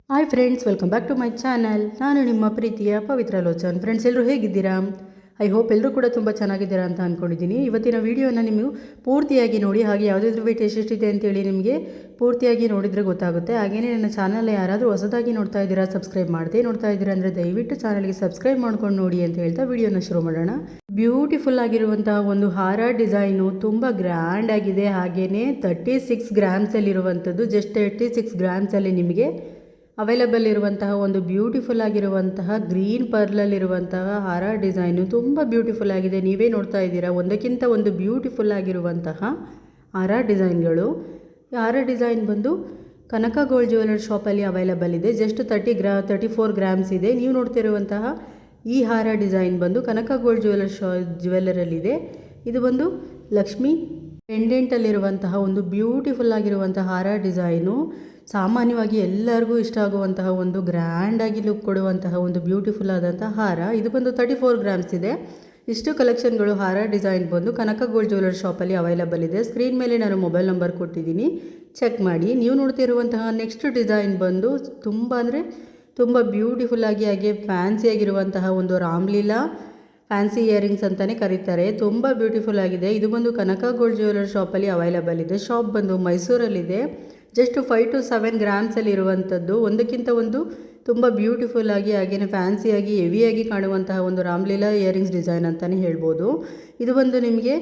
Hi friends, welcome back to my channel. ನಾನು ನಿಮ್ಮ ಪ್ರೀತಿಯ ಪವಿತ್ರ ಲೋಚನ್. ಫ್ರೆಂಡ್ಸ್, ಎಲ್ಲರೂ ಹೇಗಿದ್ದೀರಾ? ಐ ಹೋಪ್ ಎಲ್ಲರೂ ಕೂಡ ತುಂಬ ಚೆನ್ನಾಗಿದ್ದೀರಾ ಅಂತ ಅಂದ್ಕೊಂಡಿದ್ದೀನಿ. ಇವತ್ತಿನ ವೀಡಿಯೋನ ನೀವು ಪೂರ್ತಿಯಾಗಿ ನೋಡಿ, ಹಾಗೆ ಯಾವುದಾದ್ರೂ ವೇಟ್ ಎಷ್ಟಿದೆ ಅಂತೇಳಿ ನಿಮಗೆ ಪೂರ್ತಿಯಾಗಿ ನೋಡಿದರೆ ಗೊತ್ತಾಗುತ್ತೆ. ಹಾಗೆಯೇ ನನ್ನ ಚಾನಲ್ ಯಾರಾದರೂ ಹೊಸದಾಗಿ ನೋಡ್ತಾ ಇದ್ದೀರಾ, ಸಬ್ಸ್ಕ್ರೈಬ್ ಮಾಡದೆ ನೋಡ್ತಾ ಇದ್ದೀರಾ ಅಂದರೆ ದಯವಿಟ್ಟು ಚಾನಲ್ಗೆ ಸಬ್ಸ್ಕ್ರೈಬ್ ಮಾಡ್ಕೊಂಡು ನೋಡಿ ಅಂತ ಹೇಳ್ತಾ ವಿಡಿಯೋನ ಶುರು ಮಾಡೋಣ. ಬ್ಯೂಟಿಫುಲ್ ಆಗಿರುವಂತಹ ಒಂದು ಹಾರ ಡಿಸೈನು ತುಂಬ ಗ್ರ್ಯಾಂಡ್ ಆಗಿದೆ. ಹಾಗೆಯೇ 36 ಗ್ರಾಮ್ಸಲ್ಲಿರುವಂಥದ್ದು, ಜಸ್ಟ್ 36 ಗ್ರಾಮ್ಸಲ್ಲಿ ನಿಮಗೆ ಅವೈಲಬಲ್ ಇರುವಂತಹ ಒಂದು ಬ್ಯೂಟಿಫುಲ್ ಆಗಿರುವಂತಹ ಗ್ರೀನ್ ಪರ್ಲಲ್ಲಿರುವಂತಹ ಹಾರ ಡಿಸೈನು ತುಂಬ ಬ್ಯೂಟಿಫುಲ್ ಆಗಿದೆ. ನೀವೇ ನೋಡ್ತಾ ಇದ್ದೀರಾ, ಒಂದಕ್ಕಿಂತ ಒಂದು ಬ್ಯೂಟಿಫುಲ್ ಆಗಿರುವಂತಹ ಹಾರ ಡಿಸೈನ್ಗಳು. ಹಾರ ಡಿಸೈನ್ ಬಂದು ಕನಕ ಗೋಲ್ಡ್ ಜ್ಯುವೆಲರ್ ಶಾಪಲ್ಲಿ ಅವೈಲಬಲ್ ಇದೆ. ಜಸ್ಟ್ 34 ಗ್ರಾಮ್ಸ್ ಇದೆ. ನೀವು ನೋಡ್ತಿರುವಂತಹ ಈ ಹಾರ ಡಿಸೈನ್ ಬಂದು ಕನಕ ಗೋಲ್ಡ್ ಜ್ಯುವೆಲ್ಲರಲ್ಲಿದೆ. ಇದು ಬಂದು ಲಕ್ಷ್ಮಿ ಪೆಂಡೆಂಟಲ್ಲಿರುವಂತಹ ಒಂದು ಬ್ಯೂಟಿಫುಲ್ ಆಗಿರುವಂತಹ ಹಾರ ಡಿಸೈನು. ಸಾಮಾನ್ಯವಾಗಿ ಎಲ್ಲರಿಗೂ ಇಷ್ಟ ಆಗುವಂತಹ ಒಂದು ಗ್ರ್ಯಾಂಡಾಗಿ ಲುಕ್ ಕೊಡುವಂತಹ ಒಂದು ಬ್ಯೂಟಿಫುಲ್ ಆದಂತಹ ಹಾರ. ಇದು ಬಂದು 34 ಗ್ರಾಮ್ಸ್ ಇದೆ. ಇಷ್ಟು ಕಲೆಕ್ಷನ್ಗಳು ಹಾರ ಡಿಸೈನ್ ಬಂದು ಕನಕ ಗೋಲ್ಡ್ ಜ್ಯುವೆಲರ್ ಶಾಪಲ್ಲಿ ಅವೈಲಬಲ್ ಇದೆ. ಸ್ಕ್ರೀನ್ ಮೇಲೆ ನಾನು ಮೊಬೈಲ್ ನಂಬರ್ ಕೊಟ್ಟಿದ್ದೀನಿ, ಚೆಕ್ ಮಾಡಿ. ನೀವು ನೋಡ್ತಿರುವಂತಹ ನೆಕ್ಸ್ಟ್ ಡಿಸೈನ್ ಬಂದು ತುಂಬ ಬ್ಯೂಟಿಫುಲ್ ಆಗಿ ಹಾಗೆ ಫ್ಯಾನ್ಸಿಯಾಗಿರುವಂತಹ ಒಂದು ರಾಮ್ಲೀಲಾ ಫ್ಯಾನ್ಸಿ ಇಯರಿಂಗ್ಸ್ ಅಂತಲೇ ಕರೀತಾರೆ. ತುಂಬ ಬ್ಯೂಟಿಫುಲ್ ಆಗಿದೆ. ಇದು ಬಂದು ಕನಕ ಗೋಲ್ಡ್ ಜ್ಯುವೆಲರ್ ಶಾಪಲ್ಲಿ ಅವೈಲಬಲ್ ಇದೆ. ಶಾಪ್ ಬಂದು ಮೈಸೂರಲ್ಲಿದೆ. ಜಸ್ಟ್ 5 to 7 ಗ್ರಾಮ್ಸಲ್ಲಿ ಇರುವಂಥದ್ದು, ಒಂದಕ್ಕಿಂತ ಒಂದು ತುಂಬ ಬ್ಯೂಟಿಫುಲ್ ಆಗಿ ಹಾಗೆಯೇ ಫ್ಯಾನ್ಸಿಯಾಗಿ ಹೆವಿಯಾಗಿ ಕಾಣುವಂತಹ ಒಂದು ರಾಮ್ಲೀಲಾ ಇಯರಿಂಗ್ಸ್ ಡಿಸೈನ್ ಅಂತಲೇ ಹೇಳ್ಬೋದು. ಇದು ಬಂದು ನಿಮಗೆ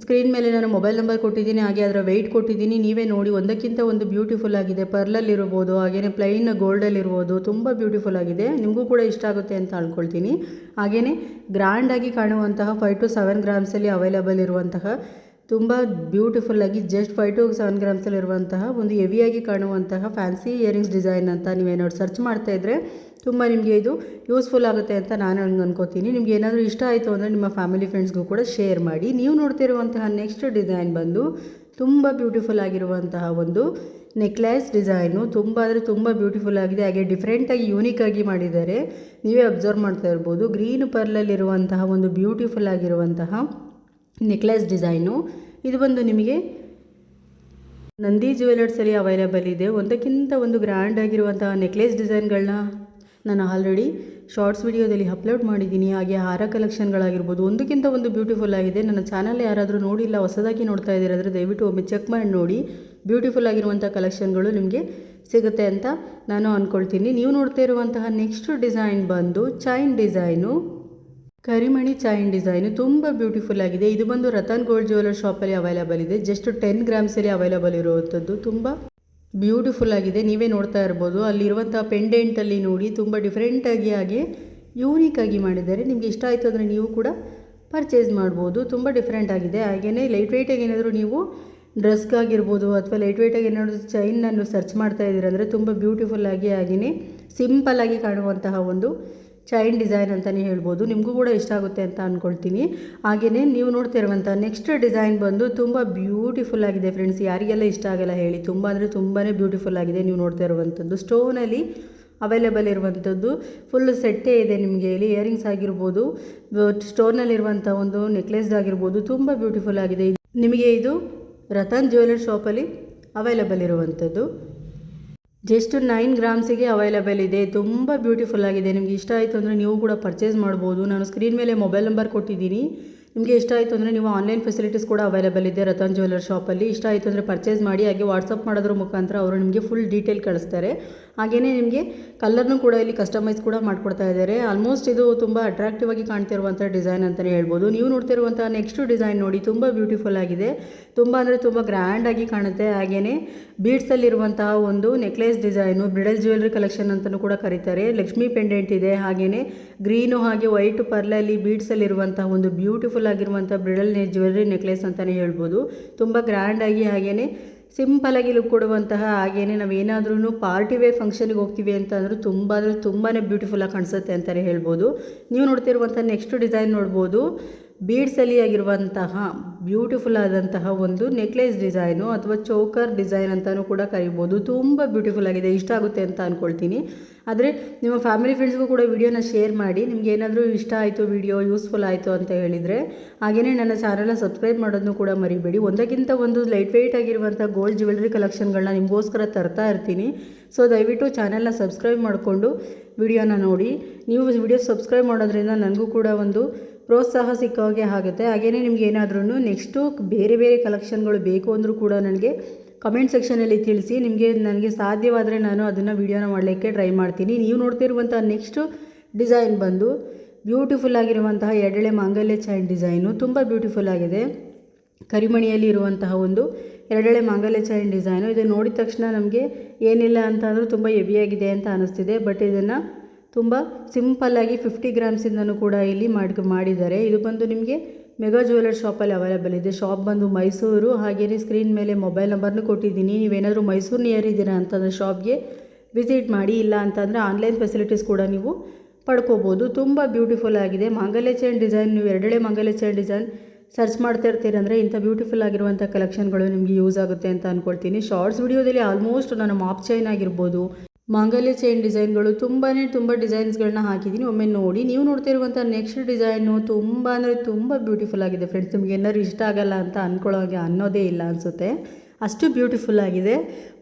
ಸ್ಕ್ರೀನ್ ಮೇಲೆ ನಾನು ಮೊಬೈಲ್ ನಂಬರ್ ಕೊಟ್ಟಿದ್ದೀನಿ, ಹಾಗೆ ಅದರ ವೆಯ್ಟ್ ಕೊಟ್ಟಿದ್ದೀನಿ. ನೀವೇ ನೋಡಿ, ಒಂದಕ್ಕಿಂತ ಒಂದು ಬ್ಯೂಟಿಫುಲ್ ಆಗಿದೆ. ಪರ್ಲಲ್ಲಿರ್ಬೋದು, ಹಾಗೆಯೇ ಪ್ಲೈನ್ ಗೋಲ್ಡಲ್ಲಿರ್ಬೋದು, ತುಂಬ ಬ್ಯೂಟಿಫುಲ್ ಆಗಿದೆ. ನಿಮಗೂ ಕೂಡ ಇಷ್ಟ ಆಗುತ್ತೆ ಅಂತ ಅಂದ್ಕೊಳ್ತೀನಿ. ಹಾಗೆಯೇ ಗ್ರ್ಯಾಂಡಾಗಿ ಕಾಣುವಂತಹ 5 to 7 ಗ್ರಾಮ್ಸಲ್ಲಿ ಅವೈಲಬಲ್ ಇರುವಂತಹ ತುಂಬ ಬ್ಯೂಟಿಫುಲ್ಲಾಗಿ ಜಸ್ಟ್ 5 to 7 ಗ್ರಾಮ್ಸಲ್ಲಿರುವಂತಹ ಒಂದು ಹೆವಿಯಾಗಿ ಕಾಣುವಂತಹ ಫ್ಯಾನ್ಸಿ ಇಯರಿಂಗ್ಸ್ ಡಿಸೈನ್ ಅಂತ ನೀವೇನಾದ್ರು ಸರ್ಚ್ ಮಾಡ್ತಾಯಿದ್ರೆ ತುಂಬ ನಿಮಗೆ ಇದು ಯೂಸ್ಫುಲ್ ಆಗುತ್ತೆ ಅಂತ ನಾನು ಅನ್ಕೋತೀನಿ. ನಿಮ್ಗೆ ಏನಾದರೂ ಇಷ್ಟ ಆಯಿತು ಅಂದರೆ ನಿಮ್ಮ ಫ್ಯಾಮಿಲಿ ಫ್ರೆಂಡ್ಸ್ಗೂ ಕೂಡ ಶೇರ್ ಮಾಡಿ. ನೀವು ನೋಡ್ತಿರುವಂತಹ ನೆಕ್ಸ್ಟ್ ಡಿಸೈನ್ ಬಂದು ತುಂಬ ಬ್ಯೂಟಿಫುಲ್ ಆಗಿರುವಂತಹ ಒಂದು ನೆಕ್ಲೆಸ್ ಡಿಸೈನು. ತುಂಬ ಬ್ಯೂಟಿಫುಲ್ ಆಗಿದೆ, ಹಾಗೆ ಡಿಫ್ರೆಂಟಾಗಿ ಯೂನಿಕಾಗಿ ಮಾಡಿದ್ದಾರೆ. ನೀವೇ ಅಬ್ಸರ್ವ್ ಮಾಡ್ತಾ ಇರ್ಬೋದು. ಗ್ರೀನ್ ಪರ್ಲಲ್ಲಿರುವಂತಹ ಒಂದು ಬ್ಯೂಟಿಫುಲ್ ಆಗಿರುವಂತಹ ನೆಕ್ಲೆಸ್ ಡಿಸೈನು. ಇದು ಬಂದು ನಿಮಗೆ ನಂದಿ ಜ್ಯುವೆಲರ್ಸಲ್ಲಿ ಅವೈಲಬಲ್ ಇದೆ. ಒಂದಕ್ಕಿಂತ ಒಂದು ಗ್ರ್ಯಾಂಡ್ ಆಗಿರುವಂತಹ ನೆಕ್ಲೆಸ್ ಡಿಸೈನ್ಗಳನ್ನ ನಾನು ಆಲ್ರೆಡಿ ಶಾರ್ಟ್ಸ್ ವಿಡಿಯೋದಲ್ಲಿ ಅಪ್ಲೋಡ್ ಮಾಡಿದ್ದೀನಿ. ಹಾಗೆ ಹಾರ ಕಲೆಕ್ಷನ್ಗಳಾಗಿರ್ಬೋದು, ಒಂದಕ್ಕಿಂತ ಒಂದು ಬ್ಯೂಟಿಫುಲ್ ಆಗಿದೆ. ನನ್ನ ಚಾನಲ್ ಯಾರಾದರೂ ನೋಡಿಲ್ಲ, ಹೊಸದಾಗಿ ನೋಡ್ತಾ ಇದ್ದೀರಾದರೆ ದಯವಿಟ್ಟು ಒಮ್ಮೆ ಚೆಕ್ ಮಾಡಿ ನೋಡಿ. ಬ್ಯೂಟಿಫುಲ್ ಆಗಿರುವಂಥ ಕಲೆಕ್ಷನ್ಗಳು ನಿಮಗೆ ಸಿಗುತ್ತೆ ಅಂತ ನಾನು ಅಂದ್ಕೊಳ್ತೀನಿ. ನೀವು ನೋಡ್ತಾ ಇರುವಂತಹ ನೆಕ್ಸ್ಟ್ ಡಿಸೈನ್ ಬಂದು ಚೈನ್ ಡಿಸೈನು, ಕರಿಮಣಿ ಚೈನ್ ಡಿಸೈನು. ತುಂಬ ಬ್ಯೂಟಿಫುಲ್ ಆಗಿದೆ. ಇದು ಬಂದು ರತನ್ ಗೋಲ್ಡ್ ಜ್ಯುವೆಲರ್ ಶಾಪಲ್ಲಿ ಅವೈಲಬಲ್ ಇದೆ. ಜಸ್ಟ್ 10 ಗ್ರಾಮ್ಸಲ್ಲಿ ಅವೈಲಬಲ್ ಇರುವಂಥದ್ದು. ತುಂಬ ಬ್ಯೂಟಿಫುಲ್ ಆಗಿದೆ. ನೀವೇ ನೋಡ್ತಾ ಇರ್ಬೋದು. ಅಲ್ಲಿರುವಂಥ ಪೆಂಡೆಂಟಲ್ಲಿ ನೋಡಿ, ತುಂಬ ಡಿಫ್ರೆಂಟಾಗಿ ಹಾಗೆ ಯೂನಿಕಾಗಿ ಮಾಡಿದ್ದಾರೆ. ನಿಮಗೆ ಇಷ್ಟ ಆಯಿತು ಅಂದರೆ ನೀವು ಕೂಡ ಪರ್ಚೇಸ್ ಮಾಡ್ಬೋದು. ತುಂಬ ಡಿಫ್ರೆಂಟ್ ಆಗಿದೆ. ಹಾಗೆಯೇ ಲೈಟ್ ವೆಯ್ಟಾಗಿ ಏನಾದರೂ ನೀವು ಡ್ರೆಸ್ಗಾಗಿರ್ಬೋದು ಅಥವಾ ಲೈಟ್ ವೆಯ್ಟಾಗಿ ಏನಾದರೂ ಚೈನನ್ನು ಸರ್ಚ್ ಮಾಡ್ತಾ ಇದ್ದೀರ ಅಂದರೆ ತುಂಬ ಬ್ಯೂಟಿಫುಲ್ ಆಗಿ ಹಾಗೆಯೇ ಸಿಂಪಲ್ಲಾಗಿ ಕಾಣುವಂತಹ ಒಂದು ಚೈನ್ ಡಿಸೈನ್ ಅಂತಲೇ ಹೇಳ್ಬೋದು. ನಿಮಗೂ ಕೂಡ ಇಷ್ಟ ಆಗುತ್ತೆ ಅಂತ ಅಂದ್ಕೊಳ್ತೀನಿ. ಹಾಗೆಯೇ ನೀವು ನೋಡ್ತಿರುವಂಥ ನೆಕ್ಸ್ಟ್ ಡಿಸೈನ್ ಬಂದು ತುಂಬ ಬ್ಯೂಟಿಫುಲ್ ಆಗಿದೆ ಫ್ರೆಂಡ್ಸ್. ಯಾರಿಗೆಲ್ಲ ಇಷ್ಟ ಆಗಲ್ಲ ಹೇಳಿ, ತುಂಬಾ ಬ್ಯೂಟಿಫುಲ್ ಆಗಿದೆ. ನೀವು ನೋಡ್ತಾ ಇರುವಂಥದ್ದು ಸ್ಟೋನಲ್ಲಿ ಅವೈಲೇಬಲ್ ಇರುವಂಥದ್ದು ಫುಲ್ ಸೆಟ್ಟೇ ಇದೆ. ನಿಮಗೆ ಇಲ್ಲಿ ಇಯರಿಂಗ್ಸ್ ಆಗಿರ್ಬೋದು, ಸ್ಟೋನಲ್ಲಿರುವಂಥ ಒಂದು ನೆಕ್ಲೆಸ್ ಆಗಿರ್ಬೋದು, ತುಂಬ ಬ್ಯೂಟಿಫುಲ್ ಆಗಿದೆ. ನಿಮಗೆ ಇದು ರತನ್ ಜ್ಯುವೆಲರ್ ಶಾಪಲ್ಲಿ ಅವೈಲೇಬಲ್ ಇರುವಂಥದ್ದು. ಜಸ್ಟ್ 9 ಗ್ರಾಮ್ಸಿಗೆ ಅವೈಲಬಲ್ ಇದೆ. ತುಂಬ ಬ್ಯೂಟಿಫುಲ್ ಆಗಿದೆ. ನಿಮಗೆ ಇಷ್ಟ ಆಯಿತು ಅಂದರೆ ನೀವು ಕೂಡ ಪರ್ಚೇಸ್ ಮಾಡ್ಬೋದು. ನಾನು ಸ್ಕ್ರೀನ್ ಮೇಲೆ ಮೊಬೈಲ್ ನಂಬರ್ ಕೊಟ್ಟಿದ್ದೀನಿ. ನಿಮಗೆ ಇಷ್ಟ ಆಯಿತು ಅಂದರೆ ನೀವು ಆನ್ಲೈನ್ ಫೆಸಿಲಿಟೀಸ್ ಕೂಡ ಅವೈಲಬಲ್ ಇದೆ ರತನ್ ಜ್ಯುವೆಲರ್ ಶಾಪಲ್ಲಿ. ಇಷ್ಟ ಆಯಿತು ಅಂದರೆ ಪರ್ಚೇಸ್ ಮಾಡಿ. ಹಾಗೆ ವಾಟ್ಸಪ್ ಮಾಡೋದ್ರ ಮುಖಾಂತರ ಅವರು ನಿಮಗೆ ಫುಲ್ ಡೀಟೇಲ್ ಕಳಿಸ್ತಾರೆ. ಹಾಗೆಯೇ ನಿಮಗೆ ಕಲರ್ನೂ ಕೂಡ ಇಲ್ಲಿ ಕಸ್ಟಮೈಸ್ ಕೂಡ ಮಾಡಿಕೊಡ್ತಾ ಇದ್ದಾರೆ. ಆಲ್ಮೋಸ್ಟ್ ಇದು ತುಂಬ ಅಟ್ರಾಕ್ಟಿವ್ ಆಗಿ ಕಾಣ್ತಿರುವಂಥ ಡಿಸೈನ್ ಅಂತಲೇ ಹೇಳ್ಬೋದು. ನೀವು ನೋಡ್ತಿರುವಂಥ ನೆಕ್ಸ್ಟ್ ಡಿಸೈನ್ ನೋಡಿ, ತುಂಬ ಬ್ಯೂಟಿಫುಲ್ ಆಗಿದೆ. ತುಂಬ ಗ್ರ್ಯಾಂಡಾಗಿ ಕಾಣುತ್ತೆ. ಹಾಗೆಯೇ ಬೀಡ್ಸಲ್ಲಿರುವಂತಹ ಒಂದು necklace design, bridal jewellery collection ಅಂತಲೂ ಕೂಡ ಕರೀತಾರೆ. ಲಕ್ಷ್ಮಿ ಪೆಂಡೆಂಟ್ ಇದೆ. ಹಾಗೆಯೇ ಗ್ರೀನು ಹಾಗೆ ವೈಟ್ ಪರ್ಲಲ್ಲಿ ಬೀಡ್ಸಲ್ಲಿರುವಂತಹ ಒಂದು ಬ್ಯೂಟಿಫುಲ್ ಆಗಿರುವಂಥ ಬ್ರಿಡಲ್ ಜ್ಯುವೆಲರಿ ನೆಕ್ಲೆಸ್ ಅಂತಲೇ ಹೇಳ್ಬೋದು. ತುಂಬ ಗ್ರ್ಯಾಂಡಾಗಿ ಹಾಗೆಯೇ ಸಿಂಪಲಾಗಿ ಲುಕ್ ಕೊಡುವಂತಹ, ಹಾಗೆಯೇ ನಾವು ಏನಾದ್ರೂ ಪಾರ್ಟಿ ವೇರ್ ಫಂಕ್ಷನ್ಗೆ ಹೋಗ್ತೀವಿ ಅಂತ ಅಂದರೂ ತುಂಬಾ ಬ್ಯೂಟಿಫುಲ್ಲಾಗಿ ಕಾಣಿಸುತ್ತೆ ಅಂತಲೇ ಹೇಳ್ಬೋದು. ನೀವು ನೋಡ್ತಿರುವಂಥ ನೆಕ್ಸ್ಟ್ ಡಿಸೈನ್ ನೋಡ್ಬೋದು. ಬೀಡ್ಸಲ್ಲಿ ಆಗಿರುವಂತಹ ಬ್ಯೂಟಿಫುಲ್ ಆದಂತಹ ಒಂದು ನೆಕ್ಲೆಸ್ ಡಿಸೈನು ಅಥವಾ ಚೋಕರ್ ಡಿಸೈನ್ ಅಂತಲೂ ಕೂಡ ಕರಿಬೋದು. ತುಂಬ ಬ್ಯೂಟಿಫುಲ್ ಆಗಿದೆ, ಇಷ್ಟ ಆಗುತ್ತೆ ಅಂತ ಅಂದ್ಕೊಳ್ತೀನಿ. ಆದರೆ ನಿಮ್ಮ ಫ್ಯಾಮಿಲಿ ಫ್ರೆಂಡ್ಸ್ಗೂ ಕೂಡ ವಿಡಿಯೋನ ಶೇರ್ ಮಾಡಿ. ನಿಮ್ಗೆ ಏನಾದರೂ ಇಷ್ಟ ಆಯಿತು, ವಿಡಿಯೋ ಯೂಸ್ಫುಲ್ ಆಯಿತು ಅಂತ ಹೇಳಿದರೆ. ಹಾಗೆಯೇ ನನ್ನ ಚಾನಲ್ನ ಸಬ್ಸ್ಕ್ರೈಬ್ ಮಾಡೋದನ್ನು ಕೂಡ ಮರಿಬೇಡಿ. ಒಂದಕ್ಕಿಂತ ಒಂದು ಲೈಟ್ ವೆಯ್ಟ್ ಆಗಿರುವಂಥ ಗೋಲ್ಡ್ ಜ್ಯುವೆಲ್ರಿ ಕಲೆಕ್ಷನ್ಗಳನ್ನ ನಿಮಗೋಸ್ಕರ ತರ್ತಾ ಇರ್ತೀನಿ. ಸೊ ದಯವಿಟ್ಟು ಚಾನಲ್ನ ಸಬ್ಸ್ಕ್ರೈಬ್ ಮಾಡಿಕೊಂಡು ವಿಡಿಯೋನ ನೋಡಿ. ನೀವು ವಿಡಿಯೋ ಸಬ್ಸ್ಕ್ರೈಬ್ ಮಾಡೋದ್ರಿಂದ ನನಗೂ ಕೂಡ ಒಂದು ಪ್ರೋತ್ಸಾಹ ಸಿಕ್ಕೋ ಹಾಗೆ ಆಗುತ್ತೆ. ಹಾಗೆಯೇ ನಿಮ್ಗೆ ಏನಾದ್ರೂ ನೆಕ್ಸ್ಟು ಬೇರೆ ಬೇರೆ ಕಲೆಕ್ಷನ್ಗಳು ಬೇಕು ಅಂದರೂ ಕೂಡ ನನಗೆ ಕಮೆಂಟ್ ಸೆಕ್ಷನಲ್ಲಿ ತಿಳಿಸಿ. ನನಗೆ ಸಾಧ್ಯವಾದರೆ ನಾನು ಅದನ್ನು ವಿಡಿಯೋನ ಮಾಡಲಿಕ್ಕೆ ಟ್ರೈ ಮಾಡ್ತೀನಿ. ನೀವು ನೋಡ್ತಿರುವಂಥ ನೆಕ್ಸ್ಟು ಡಿಸೈನ್ ಬಂದು ಬ್ಯೂಟಿಫುಲ್ ಆಗಿರುವಂತಹ ಎಡಳೆ ಮಾಂಗಲ್ಯ ಚೈನ್ ಡಿಸೈನು. ತುಂಬ ಬ್ಯೂಟಿಫುಲ್ ಆಗಿದೆ. ಕರಿಮಣಿಯಲ್ಲಿ ಇರುವಂತಹ ಒಂದು ಎರಡೆಳೆ ಮಾಂಗಲ್ಯ ಚೈನ್ ಡಿಸೈನು. ಇದನ್ನು ನೋಡಿದ ತಕ್ಷಣ ನಮಗೆ ಏನಿಲ್ಲ ಅಂತ ಅಂದರೂ ತುಂಬ ಹೆವಿಯಾಗಿದೆ ಅಂತ ಅನ್ನಿಸ್ತಿದೆ. ಬಟ್ ಇದನ್ನು ತುಂಬ ಸಿಂಪಲ್ಲಾಗಿ 50 ಗ್ರಾಮ್ಸಿಂದನೂ ಕೂಡ ಇಲ್ಲಿ ಮಾಡಿದ್ದಾರೆ. ಇದು ಬಂದು ನಿಮಗೆ ಮೆಗಾ ಜ್ಯುವೆಲರ್ ಶಾಪಲ್ಲಿ ಅವೈಲೇಬಲ್ ಇದೆ. ಶಾಪ್ ಬಂದು ಮೈಸೂರು. ಹಾಗೆಯೇ ಸ್ಕ್ರೀನ್ ಮೇಲೆ ಮೊಬೈಲ್ ನಂಬರ್ನೂ ಕೊಟ್ಟಿದ್ದೀನಿ. ನೀವೇನಾದರೂ ಮೈಸೂರು ನಿಯರ್ ಇದ್ದೀರಾ ಅಂತಂದರೆ ಶಾಪ್ಗೆ ವಿಸಿಟ್ ಮಾಡಿ. ಇಲ್ಲ ಅಂತಂದರೆ ಆನ್ಲೈನ್ ಫೆಸಿಲಿಟೀಸ್ ಕೂಡ ನೀವು ಪಡ್ಕೋಬೋದು. ತುಂಬ ಬ್ಯೂಟಿಫುಲ್ ಆಗಿದೆ. ಮಾಂಗಲ್ಯ ಚೈನ್ ಡಿಸೈನ್, ನೀವು ಎರಡೆಳೆ ಮಾಂಗಲ್ಯ ಚೈನ್ ಡಿಸೈನ್ ಸರ್ಚ್ ಮಾಡ್ತಾ ಇರ್ತೀರಂದರೆ ಇಂಥ ಬ್ಯೂಟಿಫುಲ್ ಆಗಿರುವಂಥ ಕಲೆಕ್ಷನ್ಗಳು ನಿಮಗೆ ಯೂಸ್ ಆಗುತ್ತೆ ಅಂತ ಅಂದ್ಕೊಳ್ತೀನಿ. ಶಾರ್ಟ್ಸ್ ವಿಡಿಯೋದಲ್ಲಿ ಆಲ್ಮೋಸ್ಟ್ ನಾನು ಮಾಪ್ ಚೈನ್ ಆಗಿರ್ಬೋದು, ಮಾಂಗಲ್ಯ ಚೈನ್ ಡಿಸೈನ್ಗಳು ತುಂಬ ಡಿಸೈನ್ಸ್ಗಳನ್ನ ಹಾಕಿದ್ದೀನಿ. ಒಮ್ಮೆ ನೋಡಿ. ನೀವು ನೋಡ್ತಿರುವಂಥ ನೆಕ್ಸ್ಟ್ ಡಿಸೈನು ತುಂಬ ಬ್ಯೂಟಿಫುಲ್ ಆಗಿದೆ ಫ್ರೆಂಡ್ಸ್. ನಿಮ್ಗೆ ಏನಾದ್ರು ಇಷ್ಟ ಆಗಲ್ಲ ಅಂತ ಅನ್ನೋದೇ ಇಲ್ಲ ಅನಿಸುತ್ತೆ, ಅಷ್ಟು ಬ್ಯೂಟಿಫುಲ್ ಆಗಿದೆ.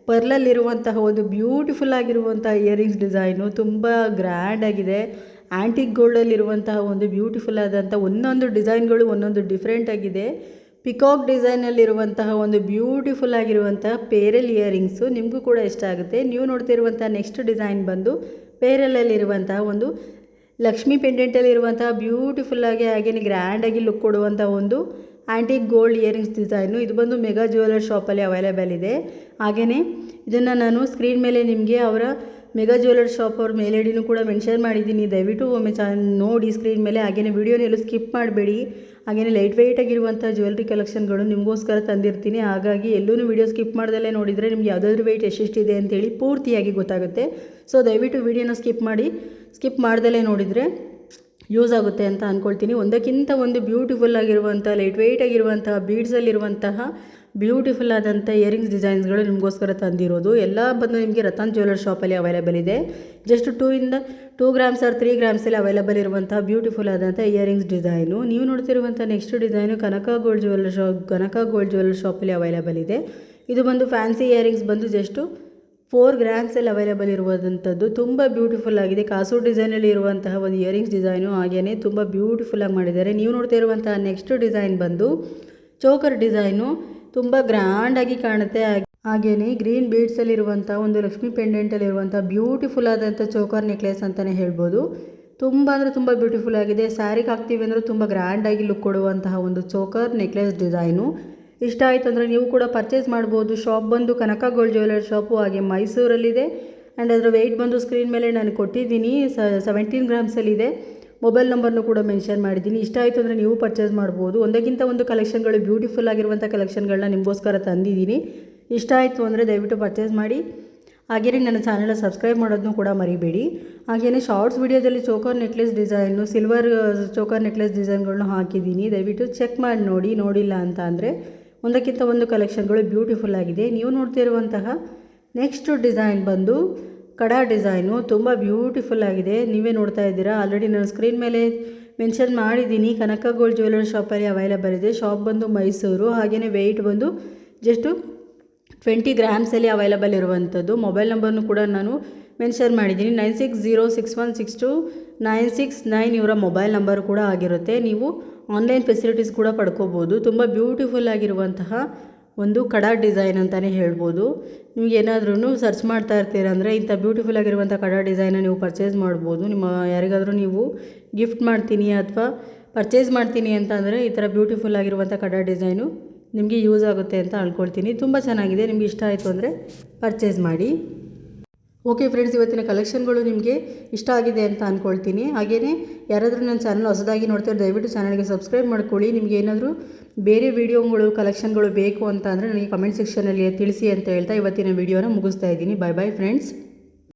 ಪರ್ಲಲ್ಲಿರುವಂತಹ ಒಂದು ಬ್ಯೂಟಿಫುಲ್ ಆಗಿರುವಂಥ ಇಯರಿಂಗ್ಸ್ ಡಿಸೈನು ತುಂಬ ಗ್ರ್ಯಾಂಡ್ ಆಗಿದೆ. ಆ್ಯಂಟಿಕ್ ಗೋಲ್ಡಲ್ಲಿರುವಂತಹ ಒಂದು ಬ್ಯೂಟಿಫುಲ್ ಆದಂಥ ಒಂದೊಂದು ಡಿಸೈನ್ಗಳು ಒಂದೊಂದು ಡಿಫ್ರೆಂಟ್ ಆಗಿದೆ. ಪಿಕಾಕ್ ಡಿಸೈನಲ್ಲಿರುವಂತಹ ಒಂದು ಬ್ಯೂಟಿಫುಲ್ ಆಗಿರುವಂತಹ ಪೇರಲ್ ಇಯರಿಂಗ್ಸು ನಿಮಗೂ ಕೂಡ ಇಷ್ಟ ಆಗುತ್ತೆ. ನೀವು ನೋಡ್ತಿರುವಂಥ ನೆಕ್ಸ್ಟ್ ಡಿಸೈನ್ ಬಂದು ಪೇರಲಲ್ಲಿರುವಂತಹ ಒಂದು ಲಕ್ಷ್ಮಿ ಪೆಂಡೆಂಟಲ್ಲಿರುವಂತಹ ಬ್ಯೂಟಿಫುಲ್ಲಾಗಿ ಹಾಗೆಯೇ ಗ್ರ್ಯಾಂಡಾಗಿ ಲುಕ್ ಕೊಡುವಂಥ ಒಂದು ಆ್ಯಂಟಿಕ್ ಗೋಲ್ಡ್ ಇಯರಿಂಗ್ಸ್ ಡಿಸೈನು. ಇದು ಬಂದು ಮೆಗಾ ಜ್ಯುವೆಲರ್ ಶಾಪಲ್ಲಿ ಅವೈಲೇಬಲ್ ಇದೆ. ಹಾಗೆಯೇ ಇದನ್ನು ನಾನು ಸ್ಕ್ರೀನ್ ಮೇಲೆ ನಿಮಗೆ ಅವರ ಮೆಗಾ ಜ್ಯುವೆಲರ್ ಶಾಪ್ ಅವ್ರ ಮೇಲ್ ಐಡಿನೂ ಕೂಡ ಮೆನ್ಷನ್ ಮಾಡಿದ್ದೀನಿ. ದಯವಿಟ್ಟು ಒಮ್ಮೆ ನೋಡಿ ಸ್ಕ್ರೀನ್ ಮೇಲೆ. ಹಾಗೆಯೇ ವಿಡಿಯೋನೆಲ್ಲೂ ಸ್ಕಿಪ್ ಮಾಡಬೇಡಿ. ಹಾಗೆಯೇ ಲೈಟ್ ವೆಯ್ಟ್ ಆಗಿರುವಂಥ ಜ್ಯುವೆಲ್ರಿ ಕಲೆಕ್ಷನ್ಗಳು ನಿಮಗೋಸ್ಕರ ತಂದಿರ್ತೀನಿ. ಹಾಗಾಗಿ ಎಲ್ಲೂ ವಿಡಿಯೋ ಸ್ಕಿಪ್ ಮಾಡ್ದಲ್ಲೇ ನೋಡಿದರೆ ನಿಮ್ಗೆ ಯಾವುದಾದ್ರೂ ವೆಯ್ಟ್ ಎಷ್ಟೆಷ್ಟಿದೆ ಅಂತೇಳಿ ಪೂರ್ತಿಯಾಗಿ ಗೊತ್ತಾಗುತ್ತೆ. ಸೊ ದಯವಿಟ್ಟು ವಿಡಿಯೋನ ಸ್ಕಿಪ್ ಮಾಡ್ದಲ್ಲೇ ನೋಡಿದರೆ ಯೂಸ್ ಆಗುತ್ತೆ ಅಂತ ಅಂದ್ಕೊಳ್ತೀನಿ. ಒಂದಕ್ಕಿಂತ ಒಂದು ಬ್ಯೂಟಿಫುಲ್ ಆಗಿರುವಂಥ ಲೈಟ್ ವೆಯ್ಟ್ ಆಗಿರುವಂತಹ ಬೀಡ್ಸಲ್ಲಿರುವಂತಹ ಬ್ಯೂಟಿಫುಲ್ ಆದಂಥ ಇಯರಿಂಗ್ಸ್ ಡಿಸೈನ್ಸ್ಗಳು ನಿಮಗೋಸ್ಕರ ತಂದಿರೋದು. ಎಲ್ಲ ಬಂದು ನಿಮಗೆ ರತನ್ ಜ್ಯುವೆಲರ್ ಶಾಪಲ್ಲಿ ಅವೈಲೇಬಲ್ ಇದೆ. ಜಸ್ಟ್ 2 ಗ್ರಾಮ್ಸ್ ಆರ್ 3 ಗ್ರಾಮ್ಸಲ್ಲಿ ಅವೈಲೇಬಲ್ ಇರುವಂಥ ಬ್ಯೂಟಿಫುಲ್ ಆದಂಥ ಇಯರಿಂಗ್ಸ್ ಡಿಸೈನು. ನೀವು ನೋಡ್ತಿರುವಂಥ ನೆಕ್ಸ್ಟ್ ಡಿಸೈನು ಕನಕ ಗೋಲ್ಡ್ ಜ್ಯುವೆಲರ್ ಶಾಪಲ್ಲಿ ಅವೈಲೇಬಲ್ ಇದೆ. ಇದು ಬಂದು ಫ್ಯಾನ್ಸಿ ಇಯರಿಂಗ್ಸ್ ಬಂದು ಜಸ್ಟು 4 ಗ್ರಾಮ್ಸಲ್ಲಿ ಅವೈಲೇಬಲ್ ಇರುವಂಥದ್ದು. ತುಂಬ ಬ್ಯೂಟಿಫುಲ್ ಆಗಿದೆ. ಕಾಸು ಡಿಸೈನಲ್ಲಿ ಇರುವಂತಹ ಒಂದು ಇಯರಿಂಗ್ಸ್ ಡಿಸೈನು. ಹಾಗೆಯೇ ತುಂಬ ಬ್ಯೂಟಿಫುಲ್ಲಾಗಿ ಮಾಡಿದ್ದಾರೆ. ನೀವು ನೋಡ್ತಾ ಇರುವಂತಹ ನೆಕ್ಸ್ಟ್ ಡಿಸೈನ್ ಬಂದು ಚೋಕರ್ ಡಿಸೈನು. ತುಂಬ ಗ್ರ್ಯಾಂಡಾಗಿ ಕಾಣುತ್ತೆ. ಹಾಗೆಯೇ ಗ್ರೀನ್ ಬೀಡ್ಸಲ್ಲಿರುವಂಥ ಒಂದು ಲಕ್ಷ್ಮಿ ಪೆಂಡೆಂಟಲ್ಲಿರುವಂಥ ಬ್ಯೂಟಿಫುಲ್ ಆದಂಥ ಚೋಕರ್ ನೆಕ್ಲೆಸ್ ಅಂತಲೇ ಹೇಳ್ಬೋದು. ತುಂಬ ಬ್ಯೂಟಿಫುಲ್ ಆಗಿದೆ. ಸ್ಯಾರಿಗೆ ಹಾಕ್ತೀವಿ ಅಂದರೆ ತುಂಬ ಗ್ರ್ಯಾಂಡಾಗಿ ಲುಕ್ ಕೊಡುವಂತಹ ಒಂದು ಚೋಕರ್ ನೆಕ್ಲೆಸ್ ಡಿಸೈನು. ಇಷ್ಟ ಆಯಿತು ಅಂದರೆ ನೀವು ಕೂಡ ಪರ್ಚೇಸ್ ಮಾಡ್ಬೋದು. ಶಾಪ್ ಬಂದು ಕನಕ ಗೋಲ್ಡ್ ಜ್ಯುವೆಲರ್ ಶಾಪು, ಹಾಗೆ ಮೈಸೂರಲ್ಲಿದೆ. ಆ್ಯಂಡ್ ಅದರ ವೆಯ್ಟ್ ಬಂದು ಸ್ಕ್ರೀನ್ ಮೇಲೆ ನಾನು ಕೊಟ್ಟಿದ್ದೀನಿ. 17 ಗ್ರಾಮ್ಸಲ್ಲಿದೆ. ಮೊಬೈಲ್ ನಂಬರ್ನು ಕೂಡ ಮೆನ್ಷನ್ ಮಾಡಿದ್ದೀನಿ. ಇಷ್ಟ ಆಯಿತು ಅಂದರೆ ನೀವು ಪರ್ಚೇಸ್ ಮಾಡ್ಬೋದು. ಒಂದಕ್ಕಿಂತ ಒಂದು ಕಲೆಕ್ಷನ್ಗಳು ಬ್ಯೂಟಿಫುಲ್ ಆಗಿರುವಂಥ ಕಲೆಕ್ಷನ್ಗಳನ್ನ ನಿಮಗೋಸ್ಕರ ತಂದಿದ್ದೀನಿ. ಇಷ್ಟ ಆಯಿತು ಅಂದರೆ ದಯವಿಟ್ಟು ಪರ್ಚೇಸ್ ಮಾಡಿ. ಹಾಗೆಯೇ ನನ್ನ ಚಾನಲ್ನ ಸಬ್ಸ್ಕ್ರೈಬ್ ಮಾಡೋದನ್ನು ಕೂಡ ಮರಿಬೇಡಿ. ಹಾಗೆಯೇ ಶಾರ್ಟ್ಸ್ ವಿಡಿಯೋದಲ್ಲಿ choker necklace design, silver choker necklace ಡಿಸೈನ್ಗಳನ್ನ ಹಾಕಿದ್ದೀನಿ. ದಯವಿಟ್ಟು ಚೆಕ್ ಮಾಡಿ ನೋಡಿ. ನೋಡಿಲ್ಲ ಅಂತ ಅಂದರೆ ಒಂದಕ್ಕಿಂತ ಒಂದು ಕಲೆಕ್ಷನ್ಗಳು ಬ್ಯೂಟಿಫುಲ್ ಆಗಿದೆ. ನೀವು ನೋಡ್ತಿರುವಂತಹ ನೆಕ್ಸ್ಟ್ ಡಿಸೈನ್ ಬಂದು ಕಡಾ ಡಿಸೈನು. ತುಂಬ ಬ್ಯೂಟಿಫುಲ್ ಆಗಿದೆ. ನೀವೇ ನೋಡ್ತಾ ಇದ್ದೀರಾ. ಆಲ್ರೆಡಿ ನಾನು ಸ್ಕ್ರೀನ್ ಮೇಲೆ ಮೆನ್ಷನ್ ಮಾಡಿದ್ದೀನಿ. ಕನಕ ಗೋಲ್ಡ್ ಜ್ಯುವೆಲರ್ ಶಾಪಲ್ಲಿ ಅವೈಲೇಬಲ್ ಇದೆ. ಶಾಪ್ ಬಂದು ಮೈಸೂರು. ಹಾಗೆಯೇ ವೆಯ್ಟ್ ಬಂದು ಜಸ್ಟು 20 ಗ್ರಾಮ್ಸಲ್ಲಿ ಅವೈಲೇಬಲ್ ಇರುವಂಥದ್ದು. ಮೊಬೈಲ್ ನಂಬರ್ನು ಕೂಡ ನಾನು ಮೆನ್ಷನ್ ಮಾಡಿದ್ದೀನಿ. 9606129669 ಇವರ ಮೊಬೈಲ್ ನಂಬರ್ ಕೂಡ ಆಗಿರುತ್ತೆ. ನೀವು ಆನ್ಲೈನ್ ಫೆಸಿಲಿಟೀಸ್ ಕೂಡ ಪಡ್ಕೋಬೋದು. ತುಂಬ ಬ್ಯೂಟಿಫುಲ್ ಆಗಿರುವಂತಹ ಒಂದು ಕಡಾ ಡಿಸೈನ್ ಅಂತಲೇ ಹೇಳ್ಬೋದು. ನಿಮ್ಗೆ ಏನಾದ್ರೂ ಸರ್ಚ್ ಮಾಡ್ತಾ ಇರ್ತೀರಂದರೆ ಇಂಥ ಬ್ಯೂಟಿಫುಲ್ ಆಗಿರುವಂಥ ಕಡಾ ಡಿಸೈನ ನೀವು ಪರ್ಚೇಸ್ ಮಾಡ್ಬೋದು. ನಿಮ್ಮ ಯಾರಿಗಾದರೂ ನೀವು ಗಿಫ್ಟ್ ಮಾಡ್ತೀನಿ ಅಥವಾ ಪರ್ಚೇಸ್ ಮಾಡ್ತೀನಿ ಅಂತ ಅಂದರೆ ಈ ಥರ ಬ್ಯೂಟಿಫುಲ್ ಆಗಿರುವಂಥ ಕಡಾ ಡಿಸೈನು ನಿಮಗೆ ಯೂಸ್ ಆಗುತ್ತೆ ಅಂತ ಅಂದ್ಕೊಳ್ತೀನಿ. ತುಂಬ ಚೆನ್ನಾಗಿದೆ. ನಿಮಗೆ ಇಷ್ಟ ಆಯಿತು ಅಂದರೆ ಪರ್ಚೇಸ್ ಮಾಡಿ. ಓಕೆ ಫ್ರೆಂಡ್ಸ್, ಇವತ್ತಿನ ಕಲೆಕ್ಷನ್ಗಳು ನಿಮಗೆ ಇಷ್ಟ ಆಗಿದೆ ಅಂತ ಅಂದ್ಕೊಳ್ತೀನಿ. ಹಾಗೆಯೇ ಯಾರಾದರೂ ನನ್ನ ಚಾನಲ್ ಹೊಸದಾಗಿ ನೋಡ್ತಾರೆ ದಯವಿಟ್ಟು ಚಾನಲ್ಗೆ ಸಬ್ಸ್ಕ್ರೈಬ್ ಮಾಡ್ಕೊಳ್ಳಿ. ನಿಮಗೆ ಏನಾದರೂ ಬೇರೆ ವೀಡಿಯೋಗಳು ಕಲೆಕ್ಷನ್ಗಳು ಬೇಕು ಅಂತ ಅಂದರೆ ನನಗೆ ಕಮೆಂಟ್ ಸೆಕ್ಷನಲ್ಲಿ ತಿಳಿಸಿ ಅಂತ ಹೇಳ್ತಾ ಇವತ್ತಿನ ವೀಡಿಯೋನ ಮುಗಿಸ್ತಾ ಇದ್ದೀನಿ. Bye friends.